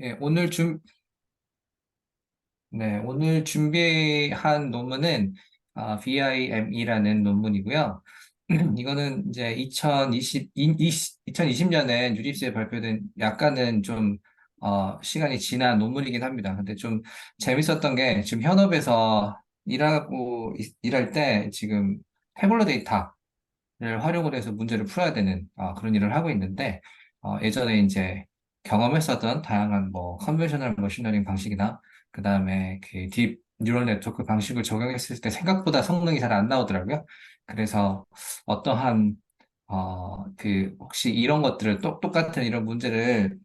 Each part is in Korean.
예, 오늘 준비한 논문은 VIM이라는 논문이고요. 이거는 이제 2020년에 유립스에 발표된 약간은 좀 시간이 지난 논문이긴 합니다. 근데 좀 재밌었던 게 지금 현업에서 일할 때 지금 태블로 데이터 를 활용을 해서 문제를 풀어야 되는 그런 일을 하고 있는데 예전에 이제 경험했었던 다양한 뭐 컨벤셔널 머신러닝 방식이나 그 다음에 그 딥 뉴럴 네트워크 방식을 적용했을 때 생각보다 성능이 잘 안 나오더라고요. 그래서 어떠한 그 혹시 이런 것들을 똑같은 이런 문제를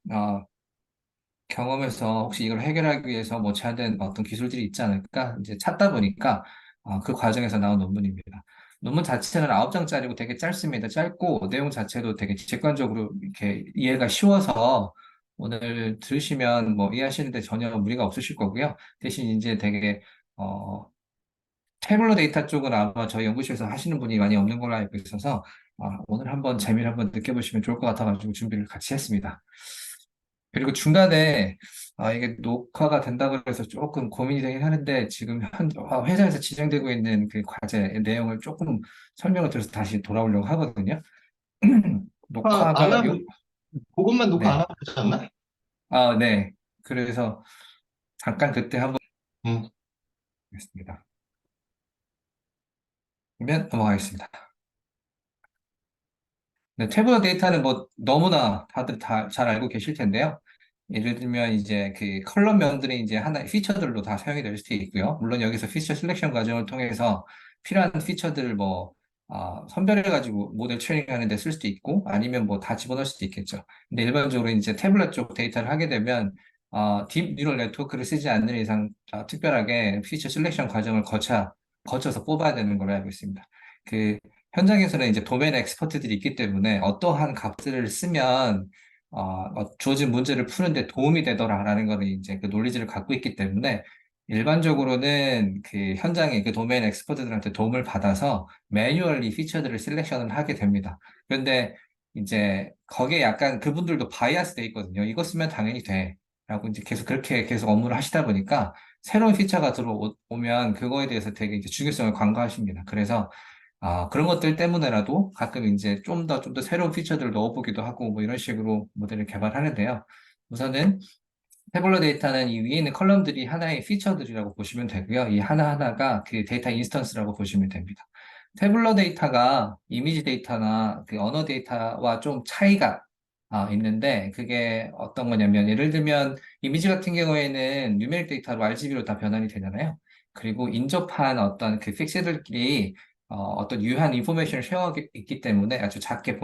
경험해서 혹시 이걸 해결하기 위해서 뭐 제한된 어떤 기술들이 있지 않을까 이제 찾다 보니까 그 과정에서 나온 논문입니다. 논문 자체는 9장짜리고 되게 짧습니다. 짧고 내용 자체도 되게 직관적으로 이렇게 이해가 쉬워서 오늘 들으시면 뭐 이해하시는데 전혀 무리가 없으실 거고요. 대신 이제 되게 어, 태블로 데이터 쪽은 아마 저희 연구실에서 하시는 분이 많이 없는 걸로 알고 있어서 오늘 한번 재미를 한번 느껴보시면 좋을 것 같아가지고 준비를 같이 했습니다. 그리고 중간에 이게 녹화가 된다고 해서 조금 고민이 되긴 하는데 지금 회사에서 진행되고 있는 그 과제 내용을 조금 설명을 드려서 다시 돌아오려고 하거든요. 안 녹화가 하면, 그것만 녹화 안 네. 하면 되지 않나? 네. 그래서 잠깐 그때 한번 응. 하겠습니다. 그러면 넘어가겠습니다. 네, 태블릿 데이터는 뭐 너무나 다들 다 잘 알고 계실 텐데요. 예를 들면 이제 그 컬럼명들이 이제 하나의 피처들로 다 사용이 될 수도 있고요. 물론 여기서 피처 셀렉션 과정을 통해서 필요한 피처들을 뭐 선별해가지고 모델 트레이닝하는 데 쓸 수도 있고 아니면 뭐 다 집어넣을 수도 있겠죠. 근데 일반적으로 이제 태블릿 쪽 데이터를 하게 되면 딥 뉴럴 네트워크를 쓰지 않는 이상 특별하게 피처 셀렉션 과정을 거쳐서 뽑아야 되는 걸로 알고 있습니다. 그 현장에서는 이제 도메인 엑스퍼트들이 있기 때문에 어떠한 값들을 쓰면 주어진 문제를 푸는데 도움이 되더라라는 거를 이제 그 논리지를 갖고 있기 때문에 일반적으로는 그 현장의 그 도메인 엑스퍼트들한테 도움을 받아서 매뉴얼리 피처들을 셀렉션을 하게 됩니다. 그런데 이제 거기에 약간 그분들도 바이아스 돼 있거든요. 이거 쓰면 당연히 돼. 라고 이제 계속 그렇게 계속 업무를 하시다 보니까 새로운 피처가 들어오면 그거에 대해서 되게 이제 중요성을 간과하십니다. 그래서 그런 것들 때문에라도 가끔 이제 좀 더 새로운 피처들을 넣어보기도 하고 뭐 이런 식으로 모델을 개발하는데요. 우선은 태블로 데이터는 이 위에 있는 컬럼들이 하나의 피처들이라고 보시면 되고요. 이 하나하나가 그 데이터 인스턴스라고 보시면 됩니다. 태블러 데이터가 이미지 데이터나 그 언어 데이터와 좀 차이가 있는데 그게 어떤 거냐면 예를 들면 이미지 같은 경우에는 뉴메릭 데이터로 RGB로 다 변환이 되잖아요. 그리고 인접한 어떤 그 픽셀들끼리 어떤 유효한 인포메이션을 쉐어하고 있기 때문에 아주 작게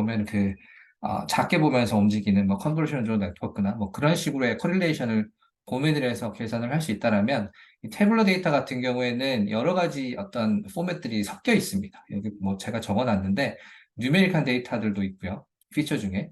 보면서 움직이는 뭐 컨볼루션 조 네트워크나 뭐 그런 식으로의 커릴레이션을 고민을 해서 계산을 할 수 있다라면 이 태블로 데이터 같은 경우에는 여러 가지 어떤 포맷들이 섞여 있습니다. 여기 뭐 제가 적어놨는데 뉴메릭한 데이터들도 있고요. 피처 중에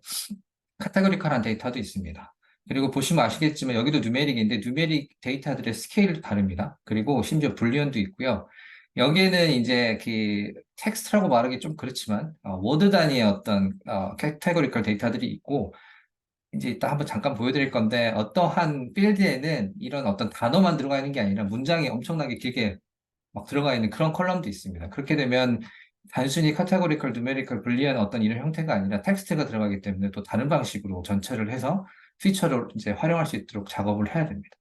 카테고리컬한 데이터도 있습니다. 그리고 보시면 아시겠지만 여기도 뉴메릭인데 뉴메릭 데이터들의 스케일도 다릅니다. 그리고 심지어 불리언도 있고요. 여기에는 이제 그 텍스트라고 말하기 좀 그렇지만 워드 단위의 어떤 카테고리컬 데이터들이 있고 이제 이따 한번 잠깐 보여드릴 건데 어떠한 필드에는 이런 어떤 단어만 들어가 있는 게 아니라 문장이 엄청나게 길게 막 들어가 있는 그런 컬럼도 있습니다. 그렇게 되면 단순히 카테고리컬, 누메리컬, 불리한 어떤 이런 형태가 아니라 텍스트가 들어가기 때문에 또 다른 방식으로 전체를 해서 피처를 이제 활용할 수 있도록 작업을 해야 됩니다.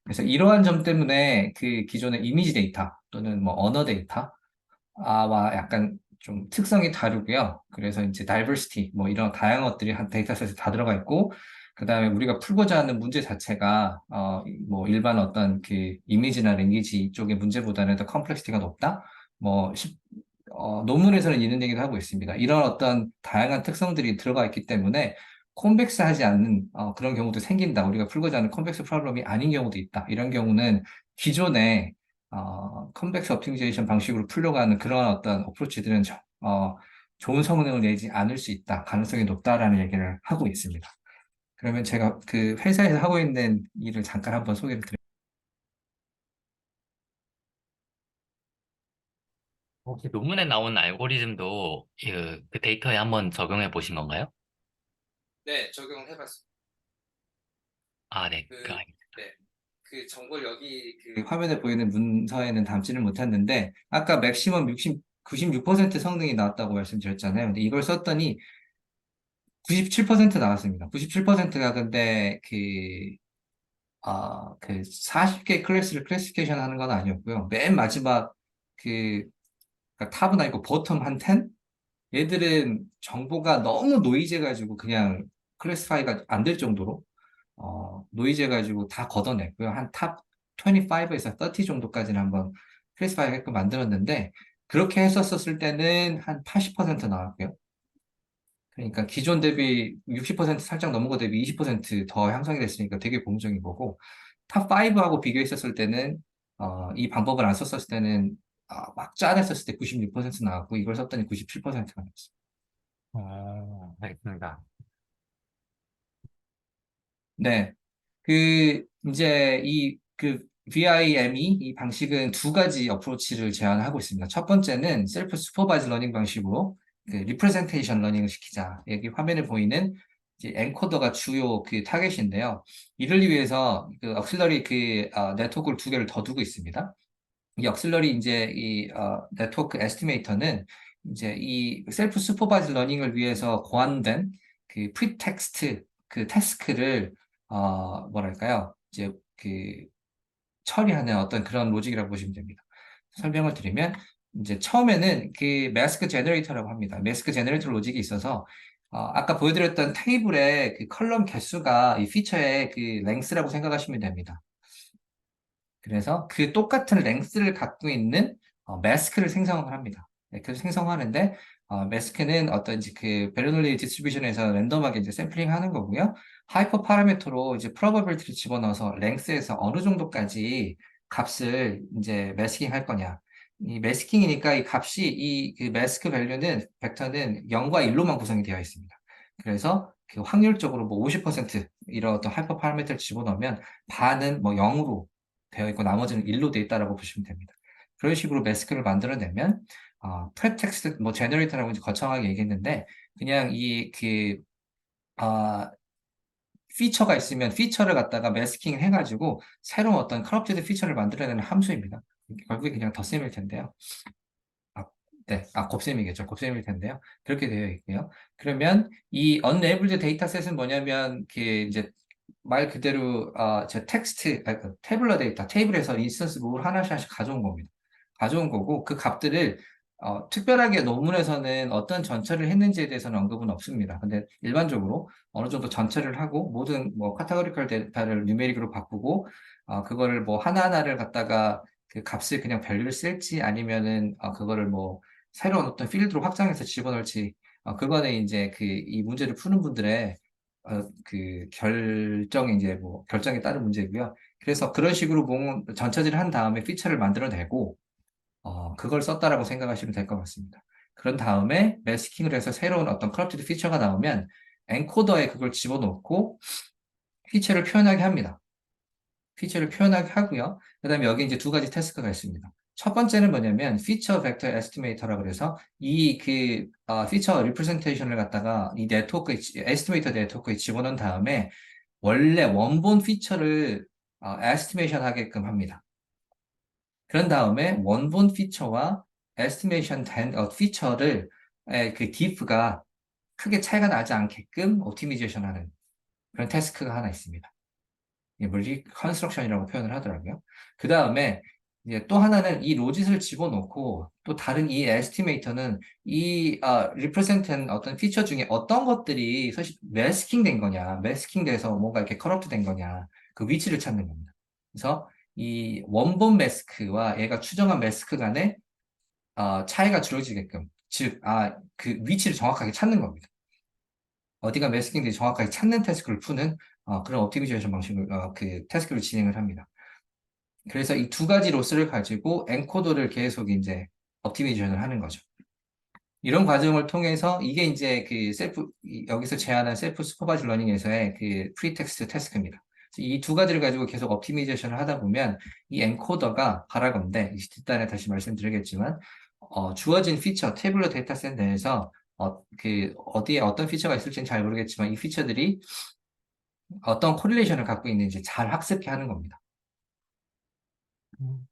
그래서 이러한 점 때문에 그 기존의 이미지 데이터 또는 뭐 언어 데이터 와 약간 좀 특성이 다르고요. 그래서 이제 다이버시티 뭐 이런 다양한 것들이 한 데이터셋에 다 들어가 있고 그다음에 우리가 풀고자 하는 문제 자체가 뭐 일반 어떤 그 이미지나 랭귀지 쪽의 문제보다는 더 컴플렉시티가 높다. 뭐 논문에서는 이런 얘기도 하고 있습니다. 이런 어떤 다양한 특성들이 들어가 있기 때문에 콘벡스하지 않는 그런 경우도 생긴다. 우리가 풀고자 하는 콘벡스 프로블럼이 아닌 경우도 있다. 이런 경우는 기존의 컨벡스 옵티미제이션 방식으로 풀려고 하는 그런 어떤 어프로치들은 좋은 성능을 내지 않을 수 있다. 가능성이 높다라는 얘기를 하고 있습니다. 그러면 제가 그 회사에서 하고 있는 일을 잠깐 한번 소개를 드릴게요. 혹시 논문에 나온 알고리즘도 그 데이터에 한번 적용해 보신 건가요? 네, 적용을 해봤습니다. 아, 네. 그, 네. 그 정보를 여기 그 화면에 보이는 문서에는 담지를 못했는데, 아까 맥시멈 96% 성능이 나왔다고 말씀드렸잖아요. 근데 이걸 썼더니 97% 나왔습니다. 97%가 근데 그 40개 클래스를 클래시피케이션 하는 건 아니었고요. 맨 마지막 그, 그러니까 탑은 아니고 보텀 한 10? 얘들은 정보가 너무 노이즈해가지고 그냥 클래시파이가 안 될 정도로 노이즈해가지고 다 걷어냈고요. 한 탑 25에서 30 정도까지는 한번 클래시파이 하게끔 만들었는데 그렇게 했었을 때는 한 80% 나왔고요. 그러니까 기존 대비 60% 살짝 넘은 거 대비 20%더 향상이 됐으니까 되게 고무적인 거고 탑5하고 비교했었을 때는 이 방법을 안 썼을 때는 막 짜냈었을 때 96% 나왔고 이걸 썼더니 97%가 나왔어요. 알겠습니다. 네. 이제 VIME 이 방식은 두 가지 어프로치를 제안하고 있습니다. 첫 번째는 셀프 슈퍼바이즈 러닝 방식으로 리프레젠테이션 러닝을 시키자. 여기 화면에 보이는 이제 엔코더가 주요 타겟인데요. 이를 위해서 억실러리 네트워크를 두 개를 더 두고 있습니다. 이 억실러리 이제 네트워크 에스티메이터는 이제 이 셀프 슈퍼바이즈 러닝을 위해서 고안된 프리텍스트 태스크를 뭐랄까요? 이제 처리하는 어떤 그런 로직이라고 보시면 됩니다. 설명을 드리면 이제 처음에는 매스크 제너레이터라고 합니다. 매스크 제너레이터 로직이 있어서 아까 보여드렸던 테이블의 컬럼 개수가 이 피처의 랭스라고 생각하시면 됩니다. 그래서 그 똑같은 랭스를 갖고 있는 매스크를 생성을 합니다. 네, 그래서 생성하는데 매스크는 어떤 이제 베르놀리 디스트리뷰션에서 랜덤하게 이제 샘플링 하는 거고요. 하이퍼 파라미터로 이제 프로버빌리티를 집어넣어서 랭스에서 어느 정도까지 값을 이제 매스킹 할 거냐. 이 매스킹이니까 이 값이 매스크 밸류는 벡터는 0과 1로만 구성이 되어 있습니다. 그래서 확률적으로 뭐 50% 이런 어떤 하이퍼 파라미터를 집어넣으면 반은 뭐 0으로 되어 있고 나머지는 1로 되어 있다라고 보시면 됩니다. 그런 식으로 매스크를 만들어내면 프레텍스트 뭐 제너레이터라고 이제 거창하게 얘기했는데 그냥 아, 피처가 있으면 피처를 갖다가 매스킹 해가지고 새로운 어떤 커럽티드 피처를 만들어내는 함수입니다. 결국에 그냥 덧셈일 텐데요. 아, 네, 곱셈이겠죠. 곱셈일 텐데요. 그렇게 되어 있고요. 그러면 이 unlabeled 데이터셋은 뭐냐면 이제 말 그대로 제 태블러 데이터 테이블에서 인스턴스 롤 하나씩 가져온 겁니다. 가져온 거고 그 값들을 특별하게 논문에서는 어떤 전처를 했는지에 대해서는 언급은 없습니다. 근데 일반적으로 어느 정도 전처를 하고 모든 뭐 카테고리컬 데이터를 뉴메릭으로 바꾸고 그거를 뭐 하나하나를 갖다가 그 값을 그냥 밸류를 쓸지 아니면은 그거를 뭐 새로운 어떤 필드로 확장해서 집어넣을지 그거는 이제 이 문제를 푸는 분들의 결정이 이제 뭐 결정에 따른 문제고요. 그래서 그런 식으로 전처질을 한 다음에 피처를 만들어내고 그걸 썼다라고 생각하시면 될 것 같습니다. 그런 다음에 매스킹을 해서 새로운 어떤 커럽티드 피처가 나오면 엔코더에 그걸 집어넣고 피처를 표현하게 합니다. 피처를 표현하게 하고요. 그 다음에 여기 이제 두 가지 태스크가 있습니다. 첫 번째는 뭐냐면 피처 벡터 에스티메이터라 그래서 피처 리프레젠테이션을 갖다가 이 에스티메이터 네트워크에 집어넣은 다음에 원래 원본 피처를 에스티메이션 하게끔 합니다. 그런 다음에 원본 피처와 에스티메이션 된 피처를 diff가 크게 차이가 나지 않게끔 옵티미제이션 하는 그런 태스크가 하나 있습니다. 물리 컨스트럭션이라고 표현을 하더라고요. 그 다음에 이제 또 하나는 이 로짓을 집어넣고 또 다른 이 에스티메이터는 리프레젠트한 어떤 피처 중에 어떤 것들이 사실 매스킹 된 거냐, 매스킹 돼서 뭔가 이렇게 커럽트 된 거냐, 그 위치를 찾는 겁니다. 그래서 이 원본 매스크와 얘가 추정한 매스크 간의 차이가 줄어지게끔, 즉, 그 위치를 정확하게 찾는 겁니다. 어디가 매스킹인지 정확하게 찾는 태스크를 푸는 그런 옵티미제이션 방식을 태스크를 진행을 합니다. 그래서 이 두 가지 로스를 가지고 엔코더를 계속 이제 옵티미제이션을 하는 거죠. 이런 과정을 통해서 이게 이제 여기서 제안한 셀프 슈퍼바이즈 러닝에서의 프리텍스트 태스크입니다. 이 두 가지를 가지고 계속 옵티미제이션을 하다 보면 이 엔코더가 바라건대 뒷단에 다시 말씀드리겠지만 주어진 피처 테이블러 데이터셋 내에서 어디에 어떤 피처가 있을지는 잘 모르겠지만 이 피처들이 어떤 코릴레이션을 갖고 있는지 잘 학습해 하는 겁니다. 음.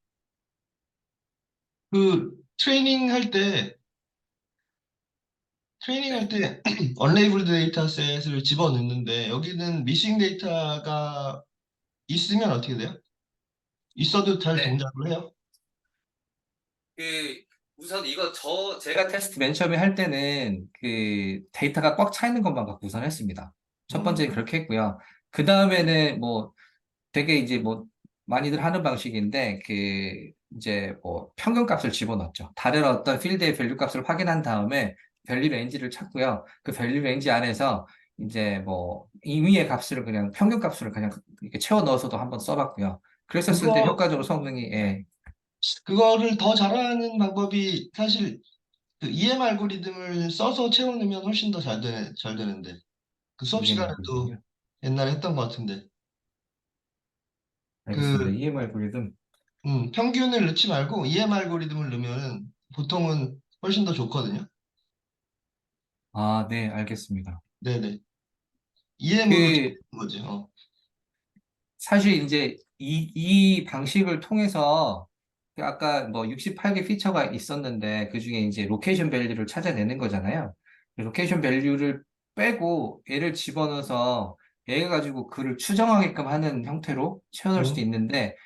그 트레이닝 할 때 언레이블드 데이터셋을 집어넣는데 여기는 미싱 데이터가 있으면 어떻게 돼요? 있어도 잘 네. 동작을 해요? 우선 제가 테스트 맨 처음에 할 때는 데이터가 꽉 차 있는 것만 갖고 우선 했습니다. 첫 음, 번째는 그렇게 했고요. 그 다음에는 뭐 되게 이제 뭐 많이들 하는 방식인데 이제 뭐 평균값을 집어넣었죠. 다른 어떤 필드의 밸류 값을 확인한 다음에 밸류 레인지를 찾고요. 그 밸류 레인지 안에서 이제 뭐 임의의 값을 그냥 평균 값을 그냥 이렇게 채워 넣어서도 한번 써봤고요. 그랬었을 때 그거, 효과적으로 성능이 예, 그거를 더 잘하는 방법이 사실 그 EM 알고리즘을 써서 채워넣으면 훨씬 더 잘 되는데. 그 수업 EM 시간에도 알고리즘이요. 옛날에 했던 것 같은데. 알겠습니다. 그, EM 알고리즘. 평균을 넣지 말고 EM 알고리즘을 넣으면 보통은 훨씬 더 좋거든요. 아, 네, 알겠습니다. 네네. EM으로 그 채우는 거지. 어. 사실 이제 이 방식을 통해서 아까 뭐 68개 피처가 있었는데 그중에 이제 로케이션 밸류를 찾아내는 거잖아요. 로케이션 밸류를 빼고 얘를 집어넣어서 얘가 가지고 글을 추정하게끔 하는 형태로 채워넣을 수도 음, 있는데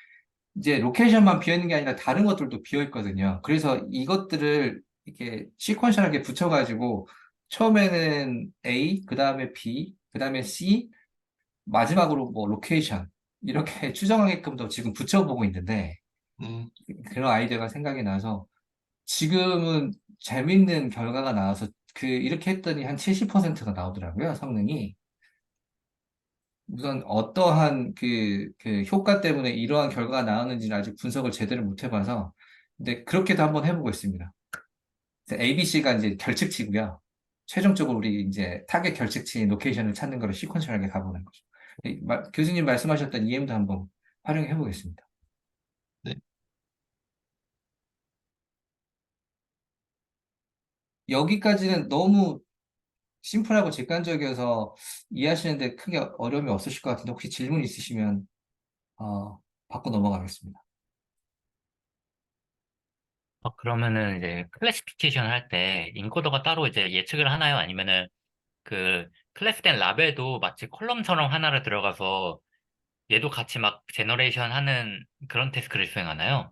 이제 로케이션만 비어 있는 게 아니라 다른 것들도 비어 있거든요. 그래서 이것들을 이렇게 시퀀셜하게 붙여가지고 처음에는 A, 그 다음에 B, 그 다음에 C, 마지막으로 뭐 로케이션 이렇게 추정하게끔도 지금 붙여보고 있는데 음. 그런 아이디어가 생각이 나서 지금은 재밌는 결과가 나와서 이렇게 했더니 한 70%가 나오더라고요, 성능이. 우선 어떠한 그 효과 때문에 이러한 결과가 나왔는지는 아직 분석을 제대로 못 해봐서 근데 그렇게도 한번 해보고 있습니다. ABC가 이제 결측치고요. 최종적으로 우리 이제 타겟 결측치 로케이션을 찾는 거를 시퀀셜하게 가보는 거죠. 교수님 말씀하셨던 EM도 한번 활용해 보겠습니다. 네. 여기까지는 너무 심플하고 직관적이어서 이해하시는데 크게 어려움이 없으실 것 같은데 혹시 질문 있으시면 받고 넘어가겠습니다. 그러면은 이제 클래시피케이션 할 때 인코더가 따로 이제 예측을 하나요? 아니면은 그 클래스된 라벨도 마치 콜럼처럼 하나를 들어가서 얘도 같이 막 제너레이션 하는 그런 태스크를 수행하나요?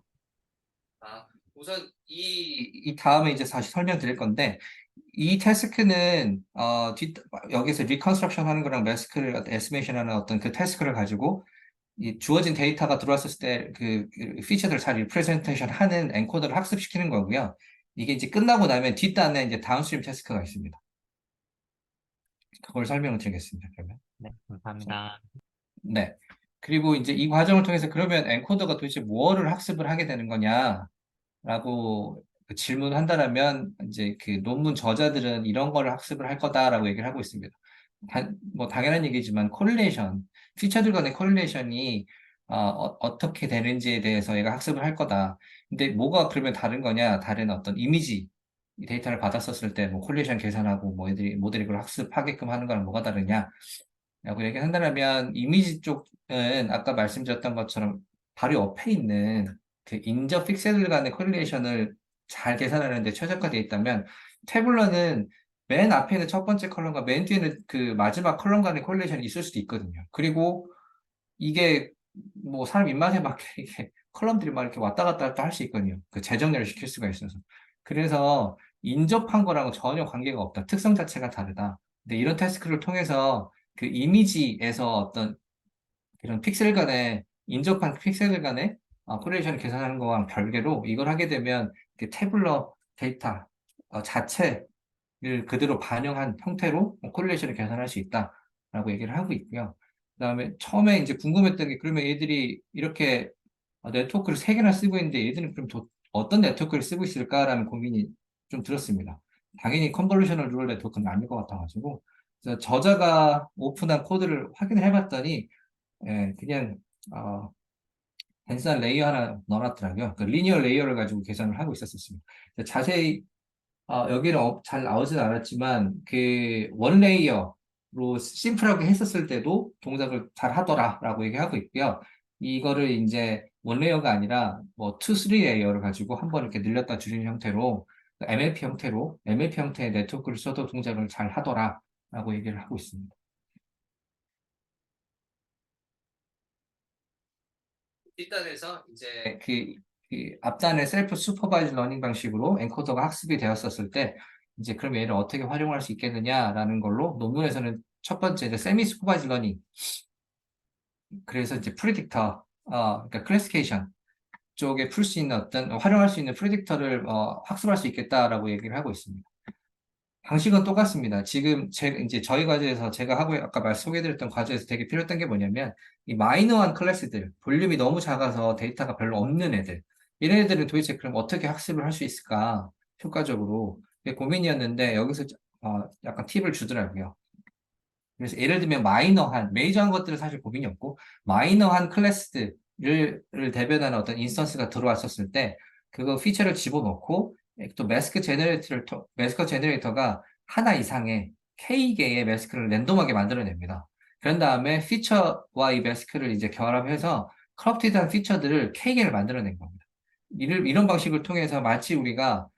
우선 이 다음에 이제 다시 설명드릴 건데 이 태스크는 여기서 리컨스트럭션 하는 거랑 매스크를 에스티메이션 하는 어떤 그 태스크를 가지고 이 주어진 데이터가 들어왔을 때 그 피처들을 잘 리프레젠테이션 하는 엔코더를 학습시키는 거고요. 이게 이제 끝나고 나면 뒷단에 이제 다운스트림 태스크가 있습니다. 그걸 설명을 드리겠습니다. 그러면. 네, 감사합니다. 네. 그리고 이제 이 과정을 통해서 그러면 엔코더가 도대체 뭐를 학습을 하게 되는 거냐라고 그 질문을 한다면 이제 그 논문 저자들은 이런 거를 학습을 할 거다라고 얘기를 하고 있습니다. 뭐 당연한 얘기지만 코릴레이션, 피처들 간의 코릴레이션이 떻게 되는지에 대해서 얘가 학습을 할 거다. 근데 뭐가 그러면 다른 거냐? 다른 어떤 이미지 데이터를 받았었을 때 뭐 콜리션 계산하고 뭐 애들이 모델이 그걸 학습하게끔 하는 거랑 뭐가 다르냐? 라고 얘기한다면 이미지 쪽은 아까 말씀드렸던 것처럼 바로 옆에 있는 그 인접 픽셀들 간의 코릴레이션을 잘 계산하는데 최적화되어 있다면 태블러는 맨 앞에 있는 첫 번째 컬럼과 맨 뒤에는 그 마지막 컬럼 간의 코릴레이션이 있을 수도 있거든요. 그리고 이게 뭐 사람 입맛에 맞게 이게 컬럼들이 막 이렇게 왔다 갔다 할 수 있거든요. 그 재정렬을 시킬 수가 있어서. 그래서 인접한 거랑은 전혀 관계가 없다. 특성 자체가 다르다. 근데 이런 태스크를 통해서 그 이미지에서 어떤 이런 픽셀 간의 인접한 픽셀 간의 코릴레이션을 계산하는 거랑 별개로 이걸 하게 되면 그 태블러 데이터 자체를 그대로 반영한 형태로 코릴레이션을 계산할 수 있다라고 얘기를 하고 있고요. 그다음에 처음에 이제 궁금했던 게 그러면 얘들이 이렇게 네트워크를 세 개나 쓰고 있는데 얘들은 그럼 어떤 네트워크를 쓰고 있을까라는 고민이 좀 들었습니다. 당연히 컨볼루셔널 뉴럴 네트워크는 아닐 것 같아가지고 그래서 저자가 오픈한 코드를 확인을 해봤더니 그냥 어, 단순한 레이어 하나 넣어놨더라고요. 그 리니어 레이어를 가지고 계산을 하고 있었습니다. 자세히 여기는 잘 나오진 않았지만 그 원 레이어 심플하게 했었을 때도 동작을 잘 하더라라고 얘기하고 있고요. 이거를 이제 원레이어가 아니라 뭐 2, 3레이어를 가지고 한번 이렇게 늘렸다 줄이는 형태로 MLP 형태의 네트워크를 써도 동작을 잘 하더라라고 얘기를 하고 있습니다. 일단에서 이제 그 앞단의 셀프 슈퍼바이즈 러닝 방식으로 엔코더가 학습이 되었었을 때 이제 그럼 얘를 어떻게 활용할 수 있겠느냐라는 걸로 논문에서는 첫 번째 이제 세미 슈퍼바이즈 러닝 그래서 이제 프리딕터 그러니까 클래시피케이션 쪽에 풀 수 있는 활용할 수 있는 프리딕터를 학습할 수 있겠다라고 얘기를 하고 있습니다. 방식은 똑같습니다. 지금 이제 저희 과제에서 제가 하고 아까 소개해드렸던 과제에서 되게 필요했던 게 뭐냐면 이 마이너한 클래스들 볼륨이 너무 작아서 데이터가 별로 없는 애들 이런 애들은 도대체 그럼 어떻게 학습을 할 수 있을까 효과적으로 그게 고민이었는데 여기서 약간 팁을 주더라고요. 그래서 예를 들면 메이저한 것들은 사실 고민이 없고 마이너한 클래스들을 대변하는 어떤 인스턴스가 들어왔었을 때 그거 피처를 집어넣고 또 매스커 제너레이터가 하나 이상의 K개의 매스크를 랜덤하게 만들어냅니다. 그런 다음에 피처와 이 매스크를 이제 결합해서 커럽티드한 피처들을 K개를 만들어낸 겁니다. 이런 방식을 통해서 마치 우리가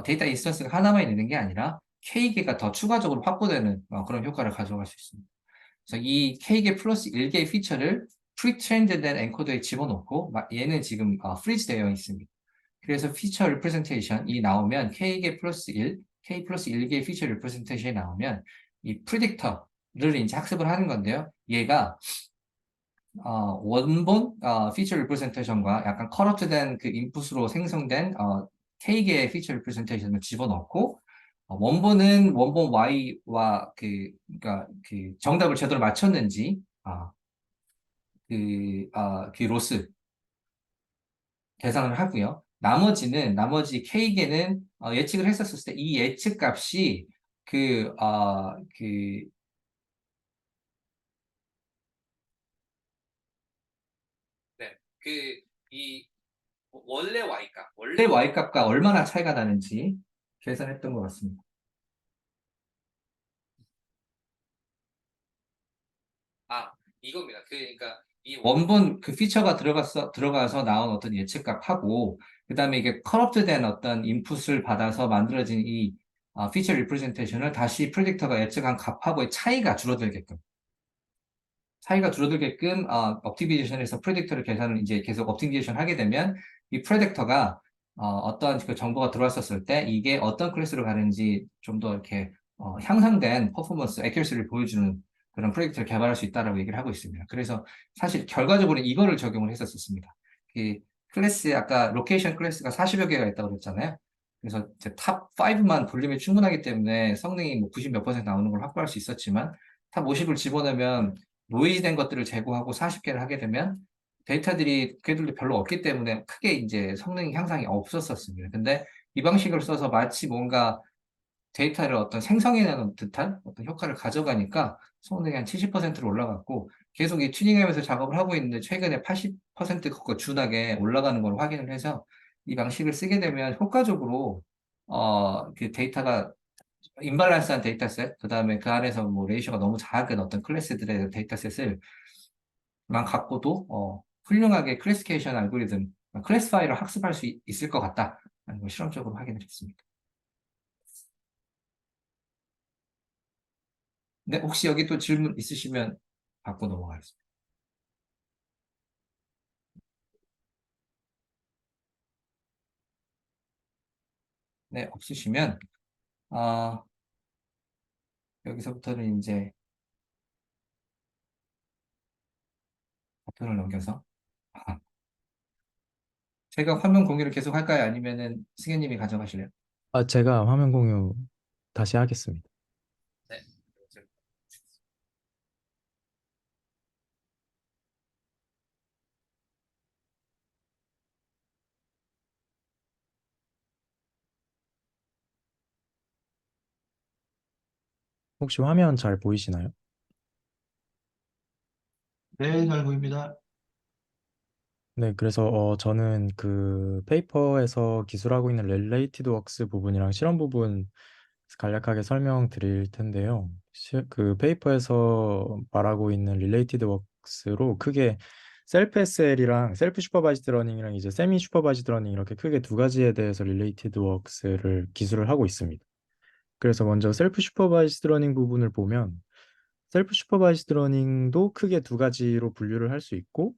데이터 인스턴스가 하나만 있는 게 아니라 K개가 더 추가적으로 확보되는 그런 효과를 가져갈 수 있습니다. 그래서 이 K개 플러스 1개의 피처를 프리트레인드 된 엔코더에 집어넣고 얘는 지금 프리즈 되어 있습니다. 그래서 피처 리프레젠테이션이 나오면 K 플러스 1개의 피처 리프레젠테이션이 나오면 이 프리딕터를 이제 학습을 하는 건데요. 얘가 원본 피처 리프레젠테이션과 약간 커럽트된 그 인풋으로 생성된 K개의 피처 리프레젠테이션을 집어넣고 원본 Y와 그러니까 그 정답을 제대로 맞췄는지 그 로스 계산을 하고요. 나머지 K개는 예측을 했었을 때 이 예측 값이 그, 어, 그, 네, 이 원래 Y값과 얼마나 차이가 나는지 계산했던 것 같습니다. 이겁니다. 그러니까 이 원본 그 피처가 들어가서 나온 어떤 예측값하고 그다음에 이게 커럽트된 어떤 인풋을 받아서 만들어진 이 피처 리프레젠테이션을 다시 프리딕터가 예측한 값하고의 차이가 줄어들게끔 옵티미제이션에서 프레딕터를 계산을 이제 계속 옵티미제이션 하게 되면 이 프레딕터가 어떤 그 정보가 들어왔었을 때 이게 어떤 클래스로 가는지 좀 더 이렇게 향상된 퍼포먼스, 애큐러시를 보여주는 그런 프로젝트를 개발할 수 있다라고 얘기를 하고 있습니다. 그래서 사실 결과적으로 이거를 적용을 했었습니다. 그 아까 로케이션 클래스가 40여 개가 있다고 그랬잖아요. 그래서 이제 탑 5만 돌리면 충분하기 때문에 성능이 뭐 90 몇 퍼센트 나오는 걸 확보할 수 있었지만 탑 50을 집어넣으면 노이즈된 것들을 제거하고 40개를 하게 되면 데이터들이 걔들도 별로 없기 때문에 크게 이제 성능 향상이 없었었습니다. 근데 이 방식을 써서 마치 뭔가 데이터를 어떤 생성해내는 듯한 어떤 효과를 가져가니까 성능이 한 70%로 올라갔고 계속 이 튜닝하면서 작업을 하고 있는데 최근에 80% 그거 준하게 올라가는 걸 확인을 해서 이 방식을 쓰게 되면 효과적으로 그 데이터가 임발란스한 데이터셋, 그 다음에 그 안에서 뭐 레이셔가 너무 작은 어떤 클래스들의 데이터셋을 만 갖고도 훌륭하게 클래시피케이션 알고리즘, 클래스파이를 학습할 수 있을 것 같다라는 걸 실험적으로 확인을 했습니다. 네, 혹시 여기 또 질문 있으시면 받고 넘어가겠습니다. 네, 없으시면 아, 여기서부터는 이제 버튼을 넘겨서 제가 화면 공유를 계속 할까요? 아니면은 승현님이 가져가실래요? 제가 화면 공유 다시 하겠습니다. 네. 혹시 화면 잘 보이시나요? 네, 잘 보입니다. 네, 그래서 저는 그 페이퍼에서 기술하고 있는 렐레이티드 웍스 부분이랑 실험 부분 간략하게 설명드릴 텐데요. 그 페이퍼에서 말하고 있는 릴레이티드 웍스로 크게 셀프 SL이랑 셀프 슈퍼바이즈드 러닝이랑 이제 세미 슈퍼바이즈드 러닝 이렇게 크게 두 가지에 대해서 릴레이티드 웍스를 기술을 하고 있습니다. 그래서 먼저 셀프 슈퍼바이즈드 러닝 부분을 보면 셀프 슈퍼바이즈드 러닝도 크게 두 가지로 분류를 할 수 있고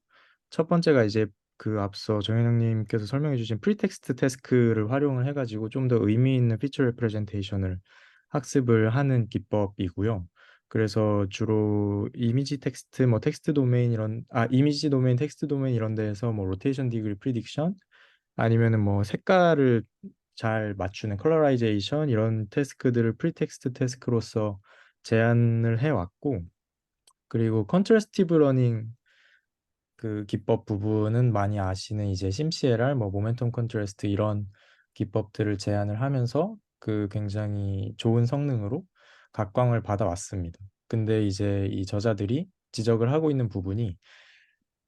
첫 번째가 이제 그 앞서 정현영님께서 설명해 주신 프리텍스트 태스크를 활용을 해가지고 좀 더 의미 있는 피처 레프레젠테이션을 학습을 하는 기법이고요. 그래서 주로 이미지 텍스트 뭐 텍스트 도메인 이미지 도메인 텍스트 도메인 이런 데에서 뭐 로테이션 디그리 프리딕션 아니면은 뭐 색깔을 잘 맞추는 컬러라이제이션 이런 태스크들을 프리텍스트 태스크로서 제안을 해왔고 그리고 컨트라스티브 러닝 그 기법 부분은 많이 아시는 이제 심CLR, 뭐 모멘텀 컨트라스트 이런 기법들을 제안을 하면서 그 굉장히 좋은 성능으로 각광을 받아왔습니다. 근데 이제 이 저자들이 지적을 하고 있는 부분이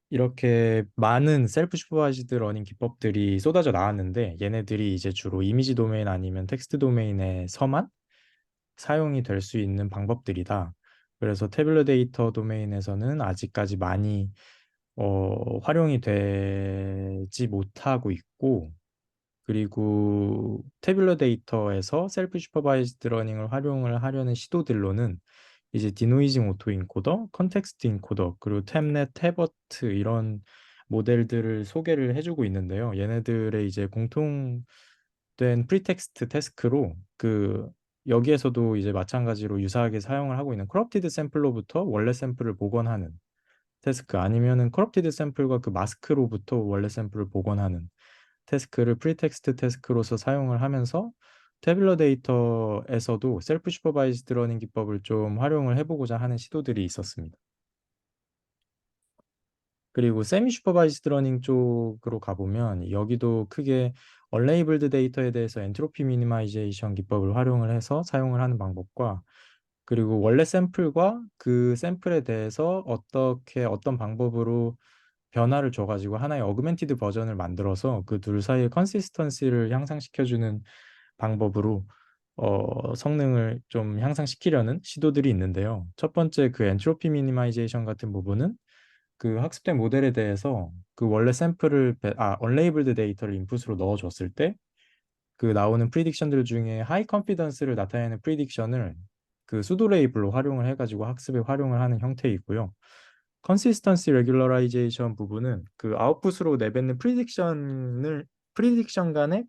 이렇게 많은 셀프 슈퍼바이즈드 러닝 기법들이 쏟아져 나왔는데 얘네들이 이제 주로 이미지 도메인 아니면 텍스트 도메인에서만 사용이 될 수 있는 방법들이다. 그래서 태블릿 데이터 도메인에서는 아직까지 많이 활용이 되지 못하고 있고, 그리고 태블릿 데이터에서 셀프 슈퍼바이즈드 러닝을 활용을 하려는 시도들로는 이제 디노이징 오토 인코더, 컨텍스트 인코더, 그리고 탭넷, 태버트 이런 모델들을 소개를 해주고 있는데요. 얘네들의 이제 공통된 프리텍스트 태스크로 그 여기에서도 이제 마찬가지로 유사하게 사용을 하고 있는 커럽티드 샘플로부터 원래 샘플을 복원하는 태스크 아니면은 커럽티드 샘플과 그 마스크로부터 원래 샘플을 복원하는 태스크를 프리텍스트 태스크로서 사용을 하면서 태블러 데이터에서도 셀프 슈퍼바이즈드 러닝 기법을 좀 활용을 해보고자 하는 시도들이 있었습니다. 그리고 세미 슈퍼바이즈드 러닝 쪽으로 가보면 여기도 크게 언레이블드 데이터에 대해서 엔트로피 미니마이제이션 기법을 활용을 해서 사용을 하는 방법과 그리고 원래 샘플과 그 샘플에 대해서 어떻게 어떤 방법으로 변화를 줘가지고 하나의 어그멘티드 버전을 만들어서 그 둘 사이의 컨시스턴시를 향상시켜주는 방법으로 성능을 좀 향상시키려는 시도들이 있는데요. 첫 번째 그 엔트로피 미니마이제이션 같은 부분은 그 학습된 모델에 대해서 그 원래 샘플을 언레이블드 데이터를 인풋으로 넣어줬을 때 그 나오는 프리딕션들 중에 하이 컨피던스를 나타내는 프리딕션을 그 수도 레이블로 활용을 해가지고 학습에 활용을 하는 형태이고요. 컨시스턴시 레귤러라이제이션 부분은 그 아웃풋으로 내뱉는 프리딕션 간의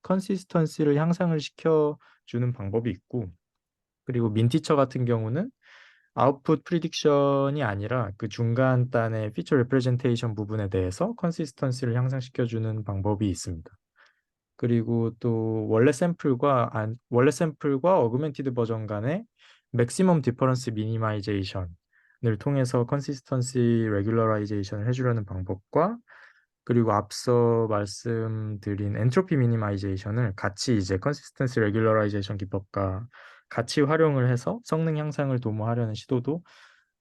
컨시스턴시를 향상을 시켜주는 방법이 있고 그리고 민티처 같은 경우는 아웃풋 프리딕션이 아니라 그 중간 단의 피처 레프레젠테이션 부분에 대해서 컨시스턴시를 향상시켜주는 방법이 있습니다. 그리고 또 원래 샘플과 어그멘티드 버전 간의 맥시멈 디퍼런스 미니마이제이션을 통해서 컨시스턴시 레귤러라이제이션을 해주려는 방법과 그리고 앞서 말씀드린 엔트로피 미니마이제이션을 같이 이제 컨시스턴시 레귤러라이제이션 기법과 같이 활용을 해서 성능 향상을 도모하려는 시도도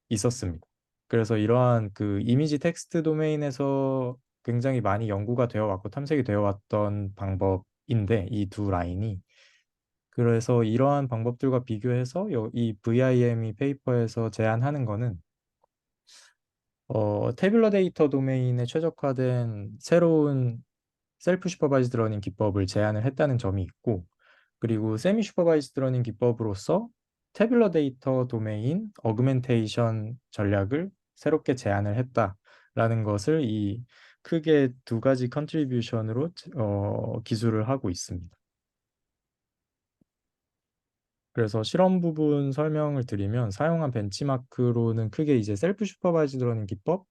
있었습니다. 그래서 이러한 그 이미지 텍스트 도메인에서 굉장히 많이 연구가 되어 왔고 탐색이 되어 왔던 방법인데 이 두 라인이 그래서 이러한 방법들과 비교해서 이 VIME 페이퍼에서 제안하는 거는 태뷸러 데이터 도메인에 최적화된 새로운 셀프 슈퍼바이즈드 러닝 기법을 제안을 했다는 점이 있고 그리고 세미 슈퍼바이즈드 러닝 기법으로서 태뷸러 데이터 도메인 어그멘테이션 전략을 새롭게 제안을 했다라는 것을 이 크게 두 가지 컨트리뷰션으로 기술을 하고 있습니다. 그래서 실험 부분 설명을 드리면 사용한 벤치마크로는 크게 이제 셀프 슈퍼바이즈드 러닝 기법,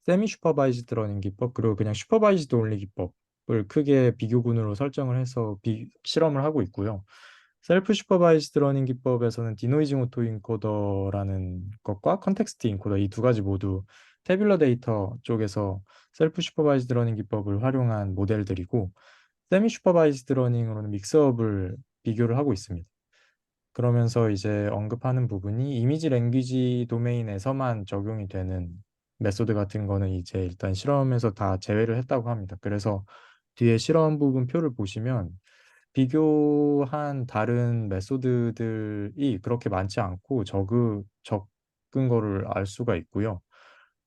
세미 슈퍼바이즈드 러닝 기법, 그리고 그냥 슈퍼바이즈드 온리 기법을 크게 비교군으로 설정을 해서 실험을 하고 있고요. 셀프 슈퍼바이즈드 러닝 기법에서는 디노이징 오토 인코더라는 것과 컨텍스트 인코더 이 두 가지 모두 태뷸러 데이터 쪽에서 셀프 슈퍼바이즈드 러닝 기법을 활용한 모델들이고 세미 슈퍼바이즈드 러닝으로는 믹스업을 비교를 하고 있습니다. 그러면서 이제 언급하는 부분이 이미지 랭귀지 도메인에서만 적용이 되는 메소드 같은 거는 이제 일단 실험에서 다 제외를 했다고 합니다. 그래서 뒤에 실험 부분 표를 보시면 비교한 다른 메소드들이 그렇게 많지 않고 적은 거를 알 수가 있고요.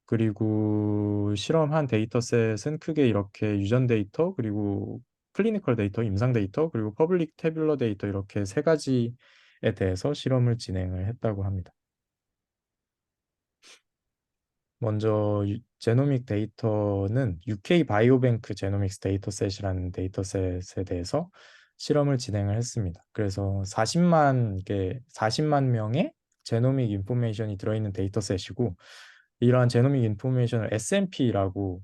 그리고 실험한 데이터셋은 크게 이렇게 유전 데이터, 그리고 클리니컬 데이터, 임상 데이터, 그리고 퍼블릭 태뷸러 데이터 이렇게 세 가지에 대해서 실험을 진행을 했다고 합니다. 먼저 제노믹 데이터는 UK 바이오뱅크 제노믹스 데이터셋이라는 데이터셋에 대해서 실험을 진행을 했습니다. 그래서 40만 명의 제노믹 인포메이션이 들어있는 데이터셋이고, 이러한 제노믹 인포메이션을 SNP라고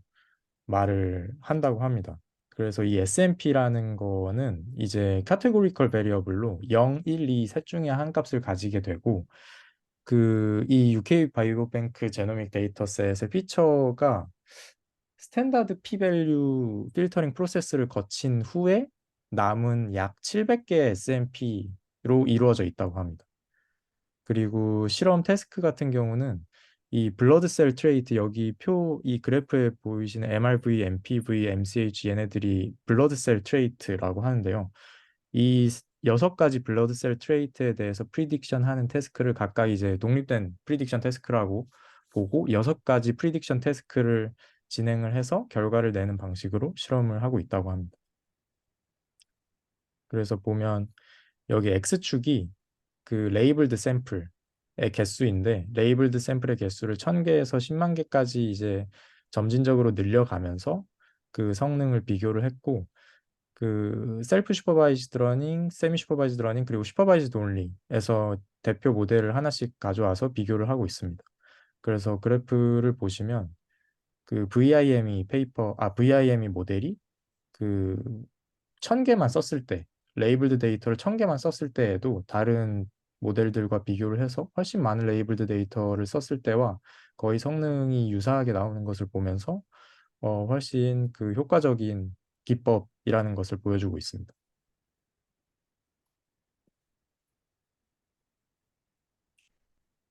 말을 한다고 합니다. 그래서 이 SNP라는 거는 이제 카테고리컬 베리어블로 0, 1, 2, 셋 중에 한 값을 가지게 되고, 이 UK 바이오뱅크 제노믹 데이터셋의 피처가 스탠다드 p-밸류 필터링 프로세스를 거친 후에 남은 약 700개의 SNP로 이루어져 있다고 합니다. 그리고 실험 태스크 같은 경우는 이 블러드셀 트레이트, 이 그래프에 보이시는 MRV, MPV, MCH 얘네들이 블러드셀 트레이트라고 하는데요. 이 6가지 블러드셀 트레이트에 대해서 프리딕션 하는 태스크를 각각 이제 독립된 프리딕션 태스크라고 보고 6가지 프리딕션 태스크를 진행을 해서 결과를 내는 방식으로 실험을 하고 있다고 합니다. 그래서 보면 여기 X축이 그 레이블드 샘플의 개수인데, 레이블드 샘플의 개수를 1000개에서 10만 개까지 이제 점진적으로 늘려가면서 그 성능을 비교를 했고, 그 셀프 슈퍼바이즈드 러닝, 세미 슈퍼바이즈드 러닝, 그리고 슈퍼바이즈드 온리에서 대표 모델을 하나씩 가져와서 비교를 하고 있습니다. 그래서 그래프를 보시면 그 VIME 모델이 그 1000개만 썼을 때, 레이블드 데이터를 1000개만 썼을 때에도 다른 모델들과 비교를 해서 훨씬 많은 레이블드 데이터를 썼을 때와 거의 성능이 유사하게 나오는 것을 보면서 훨씬 그 효과적인 기법이라는 것을 보여주고 있습니다.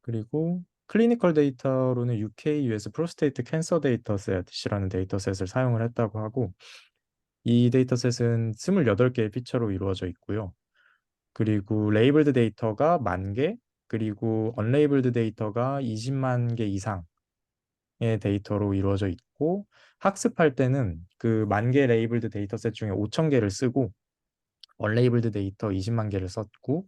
그리고 클리니컬 데이터로는 UK US 프로스테이트 캔서 데이터셋이라는 데이터셋을 사용을 했다고 하고, 이 데이터셋은 28개의 피처로 이루어져 있고요. 그리고 레이블드 데이터가 10,000개, 그리고 언레이블드 데이터가 20만 개 이상의 데이터로 이루어져 있고, 학습할 때는 그 10,000개 레이블드 데이터셋 중에 5,000개를 쓰고 언레이블드 데이터 20만 개를 썼고,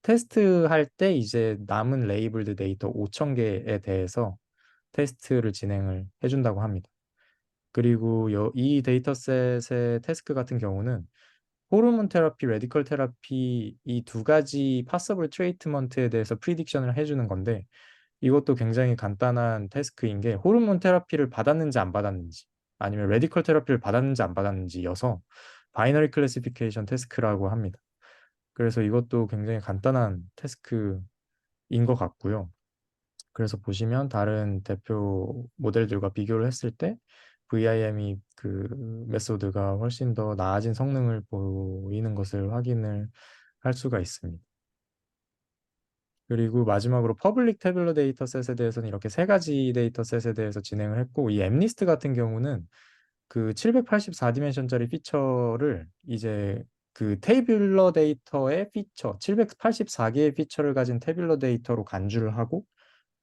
테스트할 때 이제 남은 레이블드 데이터 5,000개에 대해서 테스트를 진행을 해준다고 합니다. 그리고 이 데이터셋의 태스크 같은 경우는 호르몬 테라피, 레디컬 테라피 이 두 가지 파서블 트리트먼트에 대해서 프리딕션을 해주는 건데, 이것도 굉장히 간단한 태스크인 게 호르몬 테라피를 받았는지 안 받았는지, 아니면 레디컬 테라피를 받았는지 안 받았는지여서 바이너리 클래시피케이션 태스크라고 합니다. 그래서 이것도 굉장히 간단한 태스크인 것 같고요. 그래서 보시면 다른 대표 모델들과 비교를 했을 때 VIM이 그 메소드가 훨씬 더 나아진 성능을 보이는 것을 확인을 할 수가 있습니다. 그리고 마지막으로 퍼블릭 태블러 데이터셋에 대해서는 이렇게 세 가지 데이터셋에 대해서 진행을 했고, 이 엠리스트 같은 경우는 그 784디멘션짜리 피처를 이제 그 테이블러 데이터의 피처, 784개의 피처를 가진 테이블러 데이터로 간주를 하고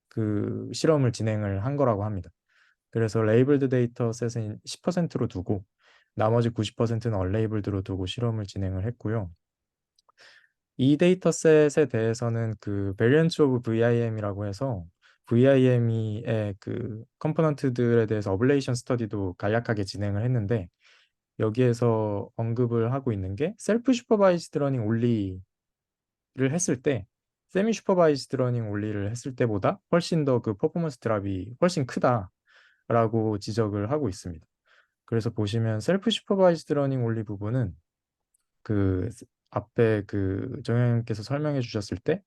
그 실험을 진행을 한 거라고 합니다. 그래서 레이블드 데이터셋은 10%로 두고 나머지 90%는 언레이블드로 두고 실험을 진행을 했고요. 이 데이터셋에 대해서는 그 variance of VIM이라고 해서 VIM의 그 컴포넌트들에 대해서 어블레이션 스터디도 간략하게 진행을 했는데, 여기에서 언급을 하고 있는 게 셀프 슈퍼바이즈드 러닝 올리를 했을 때 세미 슈퍼바이즈드 러닝 올리를 했을 때보다 훨씬 더 그 퍼포먼스 드랍이 훨씬 크다라고 지적을 하고 있습니다. 그래서 보시면 셀프 슈퍼바이즈드 러닝 올리 부분은 그 앞에 그 정영님께서 설명해 주셨을 때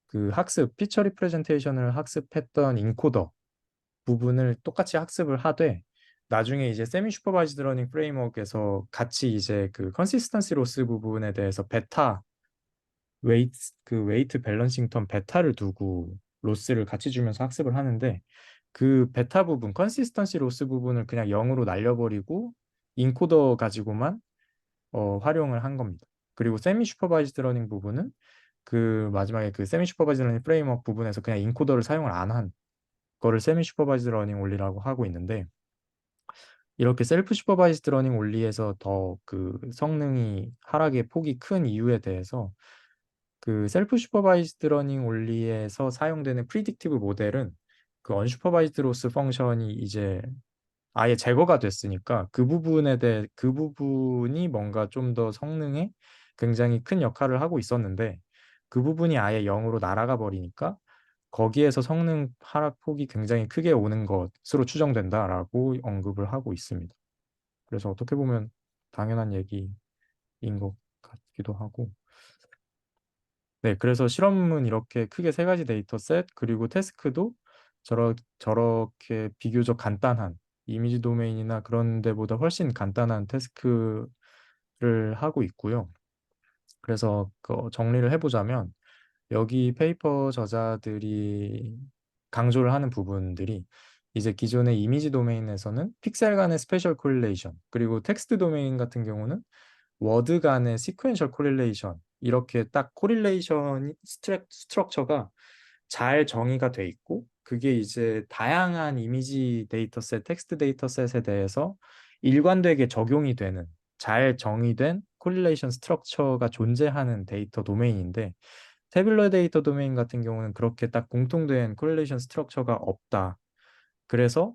그 피처 리프레젠테이션을 학습했던 인코더 부분을 똑같이 학습을 하되, 나중에 이제 세미 슈퍼바이즈드 러닝 프레임워크에서 같이 이제 그 컨시스턴시 로스 부분에 대해서 웨이트 밸런싱 텀 베타를 두고 로스를 같이 주면서 학습을 하는데, 그 베타 부분 컨시스턴시 로스 부분을 그냥 0으로 날려버리고 인코더 가지고만 활용을 한 겁니다. 그리고 세미 슈퍼바이즈드 러닝 부분은 그 마지막에 그 세미 슈퍼바이즈드 러닝 프레임워크 부분에서 그냥 인코더를 사용을 안 한 거를 세미 슈퍼바이즈드 러닝 온리라고 하고 있는데, 이렇게 셀프 슈퍼바이즈드 러닝 온리에서 더 그 성능이 하락의 폭이 큰 이유에 대해서, 그 셀프 슈퍼바이즈드 러닝 온리에서 사용되는 프리딕티브 모델은 그 언슈퍼바이즈드 로스 펑션이 이제 아예 제거가 됐으니까 그 부분이 뭔가 좀 더 성능에 굉장히 큰 역할을 하고 있었는데, 그 부분이 아예 0으로 날아가 버리니까 거기에서 성능 하락폭이 굉장히 크게 오는 것으로 추정된다라고 언급을 하고 있습니다. 그래서 어떻게 보면 당연한 얘기인 것 같기도 하고. 네, 그래서 실험은 이렇게 크게 세 가지 데이터 셋, 그리고 태스크도 저렇게 비교적 간단한 이미지 도메인이나 그런 데보다 훨씬 간단한 태스크를 하고 있고요. 그래서 그 정리를 해보자면, 여기 페이퍼 저자들이 강조를 하는 부분들이 이제 기존의 이미지 도메인에서는 픽셀 간의 스페셜 코릴레이션, 그리고 텍스트 도메인 같은 경우는 워드 간의 시퀀셜 코릴레이션, 이렇게 딱 코릴레이션 스트럭처가 잘 정의가 돼 있고, 그게 이제 다양한 이미지 데이터셋, 텍스트 데이터셋에 대해서 일관되게 적용이 되는 잘 정의된 코릴레이션 스트럭처가 존재하는 데이터 도메인인데, 태블러 데이터 도메인 같은 경우는 그렇게 딱 공통된 코릴레이션 스트럭처가 없다. 그래서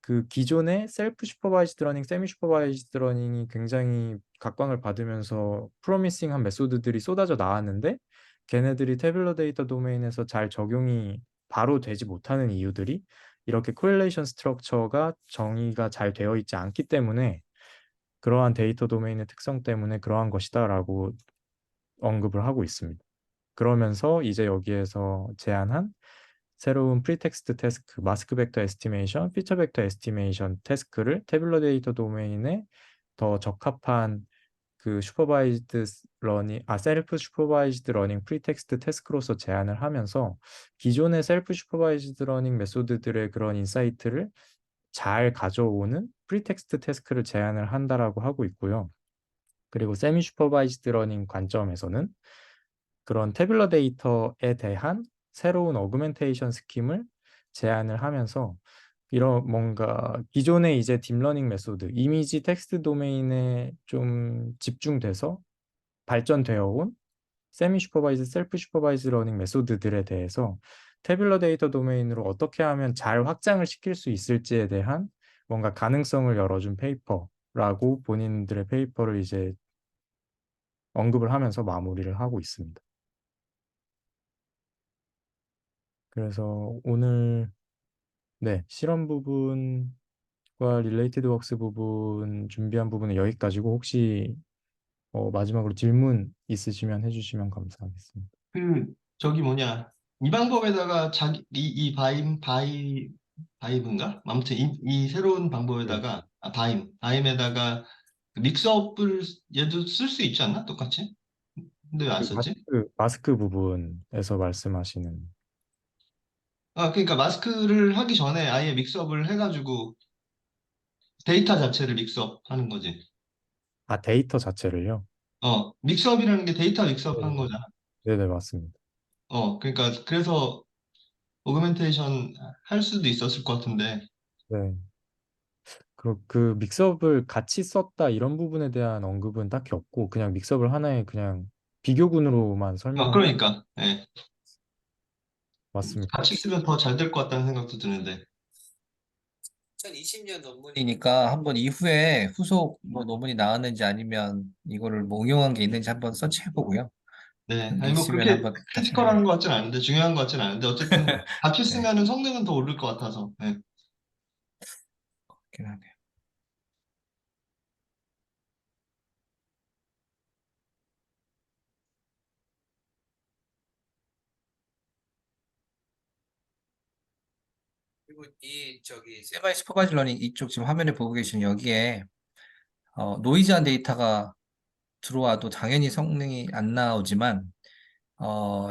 그 기존의 셀프 슈퍼바이즈드 러닝, 세미 슈퍼바이즈드 러닝이 굉장히 각광을 받으면서 프로미싱한 메소드들이 쏟아져 나왔는데, 걔네들이 태블러 데이터 도메인에서 잘 적용이 바로 되지 못하는 이유들이 이렇게 코릴레이션 스트럭처가 정의가 잘 되어 있지 않기 때문에, 그러한 데이터 도메인의 특성 때문에 그러한 것이다라고 언급을 하고 있습니다. 그러면서 이제 여기에서 제안한 새로운 프리텍스트 태스크, 마스크 벡터 에스티메이션, 피처 벡터 에스티메이션 태스크를 태블러 데이터 도메인에 더 적합한 그 셀프 슈퍼바이즈드 러닝 프리텍스트 태스크로서 제안을 하면서, 기존의 셀프 슈퍼바이즈드 러닝 메소드들의 그런 인사이트를 잘 가져오는 프리텍스트 태스크를 제안을 한다라고 하고 있고요. 그리고 세미 슈퍼바이즈드 러닝 관점에서는 그런 태블러 데이터에 대한 새로운 어그멘테이션 스킴을 제안을 하면서, 이런 뭔가 기존의 이제 딥러닝 메소드, 이미지 텍스트 도메인에 좀 집중돼서 발전되어 온 세미 슈퍼바이즈, 셀프 슈퍼바이즈 러닝 메소드들에 대해서 태블러 데이터 도메인으로 어떻게 하면 잘 확장을 시킬 수 있을지에 대한 뭔가 가능성을 열어준 페이퍼라고 본인들의 페이퍼를 이제 언급을 하면서 마무리를 하고 있습니다. 그래서 오늘 네, 실험 부분과 릴레이티드 웍스 부분 준비한 부분은 여기까지고, 혹시 마지막으로 질문 있으시면 해주시면 감사하겠습니다. 그 저기 뭐냐, 이 방법에다가 바이브인가? 아무튼 이 새로운 네. 방법에다가 바임에다가 그 믹스업을 얘도 쓸 수 있지 않나? 똑같이? 근데 왜 안 그 썼지? 마스크 부분에서 말씀하시는. 아, 그러니까 마스크를 하기 전에 아예 믹스업을 해가지고 데이터 자체를 믹스업 하는 거지. 아, 데이터 자체를요? 믹스업이라는 게 데이터 믹스업 하는 네네. 거잖아. 네네, 맞습니다. 그러니까 그래서 오그멘테이션 할 수도 있었을 것 같은데. 네. 그 믹스업을 같이 썼다 이런 부분에 대한 언급은 딱히 없고, 그냥 믹스업을 하나의 그냥 비교군으로만 설명을 하고 그러니까 예. 맞습니다. 같이 쓰면 더 잘 될 것 같다는 생각도 드는데. 2020년 논문이니까 한번 이후에 후속 뭐 논문이 나왔는지 아니면 이거를 뭐 응용한 게 있는지 한번 서치해 보고요. 네, 아니 뭐 있으면 그렇게 한번 다시 크리티컬한 것 같진 않은데 중요한 것 같진 않은데 어쨌든 같이 네, 쓰면은 성능은 더 오를 것 같아서. 네. 그렇긴 하네요. 그리고 이 저기 세바이 슈퍼바이즈 러닝 이쪽 지금 화면에 보고 계시는 여기에 노이즈한 데이터가 들어와도 당연히 성능이 안 나오지만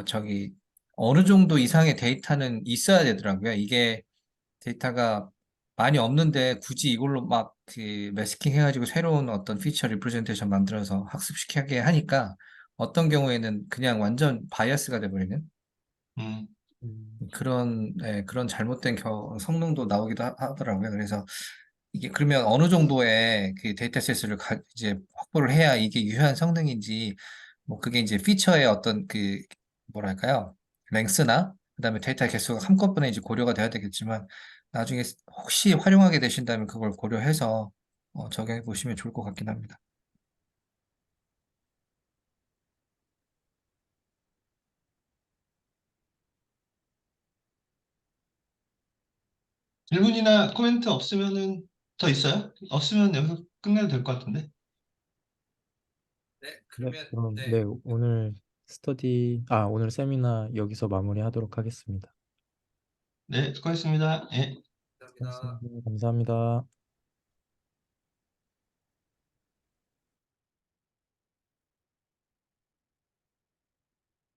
저기 어느 정도 이상의 데이터는 있어야 되더라고요. 이게 데이터가 많이 없는데 굳이 이걸로 막 그 매스킹 해가지고 새로운 어떤 피처 리프레젠테이션 만들어서 학습시키게 하니까 어떤 경우에는 그냥 완전 바이어스가 돼버리는 음. 그런, 예, 그런 잘못된 성능도 나오기도 하더라고요. 그래서 이게 그러면 어느 정도의 그 데이터셋을 이제 확보를 해야 이게 유효한 성능인지, 뭐 그게 이제 피처의 어떤 그, 뭐랄까요? 랭스나, 그다음에 데이터 개수가 한꺼번에 이제 고려가 돼야 되겠지만, 나중에 혹시 활용하게 되신다면 그걸 고려해서 적용해 보시면 좋을 것 같긴 합니다. 질문이나 코멘트 없으면은 더 있어요? 없으면 여기서 끝내도 될 것 같은데. 네, 네, 그러면, 그럼 네. 네, 오늘 세미나 여기서 마무리하도록 하겠습니다. 네, 수고하셨습니다. 예. 감사합니다. 감사합니다.